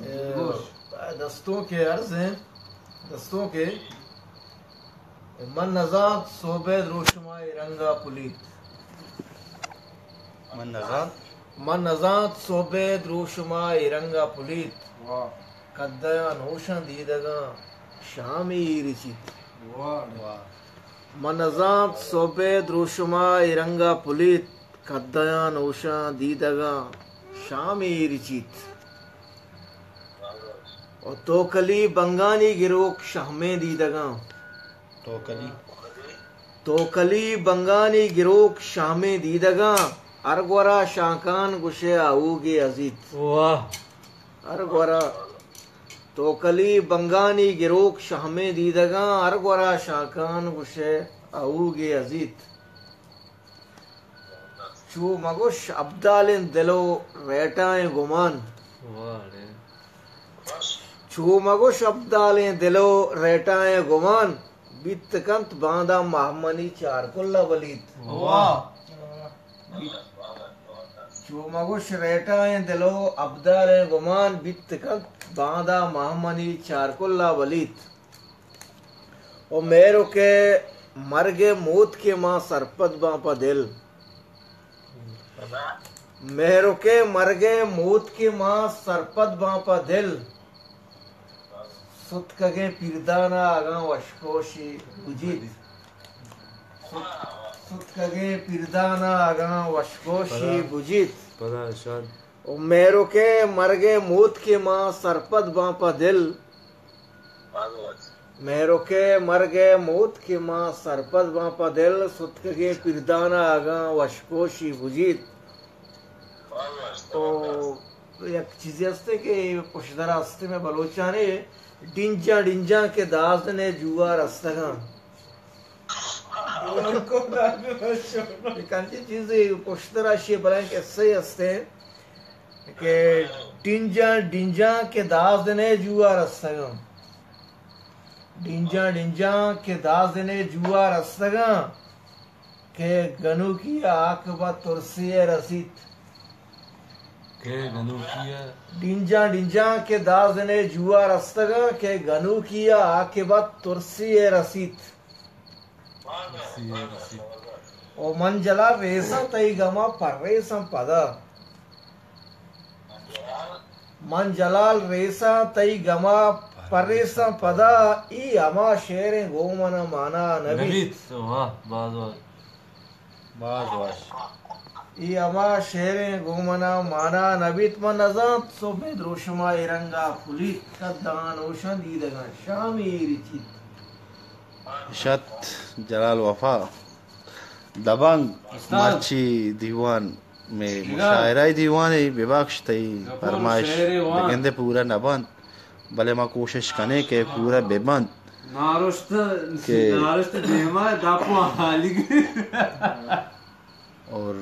दस्तों के अर्ज हैं, दस्तों के मन नजात सोबेद रोशमाए रंगा पुलीत, मन नजात सोबेद रोशमाए रंगा पुलीत कद्दया नोशन दीदगा शामी रिचित। मन नजात सोबेद रोशमाए रंगा पुलीत कद्दया नोशन दीदगा शामी रिचित। और तोकली बंगानी गिरोक शामे दीदगा, तोकली बंगानी गिरोक शामे दीदगा अरगवरा शाकान गुशे आऊगे अजीत। अरगवरा तोकली बंगानी गिरोक शामे दीदगा अरगवरा शाकान गुशे आऊगे अजीत। चू मगुश अब्दालिन दिलो रेटाए गुमान, चू मगुश अब्दाले दिलो रेटाए गुमान बितकंत बांदा महमनी चारकुल्ला वलीद। चू मगुश रेटाए दिलो अब्दाले गुमान बितकंत बांदा महमनी चारकुल्ला वलीद। ओ मेरो के मरगे मौत के माँ सरपत बापा दिल, मेरो के मरगे मौत के माँ सरपत बापा दिल सुतकगे पिरदाना आगा वशकोशी बुजीत। सुतकगे पिरदाना आगा वशकोशी बुजीत। ओ मेरो के मरगे मौत के माँ सरपत बापा दिल, मेरो के मरगे मौत के माँ सरपत बापा दिल सुतकगे पिरदाना आगा वशकोशी बुजीत। तो एक चीज असते कि पुशदरा असते में बलोचाने डिंजा डिंजा के दास ने जुआ रस्तगा कांची चीज पुशदरा शे बलाय कैसे असते कि डिंजा डिंजा के दास ने जुआ रस्तगा, डिंजा डिंजा के दास ने जुआ रस्तगा के गनु की आंख व तुरसी रसीद। डिंजा डिंजा के दास ने जुआ रस्तगा के गनु किया आकिबत तुरसी रसीद। ओ मंजला रेसा तई गमा पर्रेसम पदा, मंजलाल रेसा तई गमा पर्रेसम पदा ई अमा शेर गोमन माना नबीत। ई अमा शेरे गोमना माना नबीत मन नजात सोबेद रोशमा इरंगा पुलीत कद्दान ओशन दीदगा शामी रिचित। शत जलाल वफा दबंग माची दीवान में मुशायरा दीवान विबख्श तई फरमाइश लेकिन पूरा नबंद भले मां कोशिश कने के पूरा बेबंद नारुस्त नारुस्त देमा दापो हाली और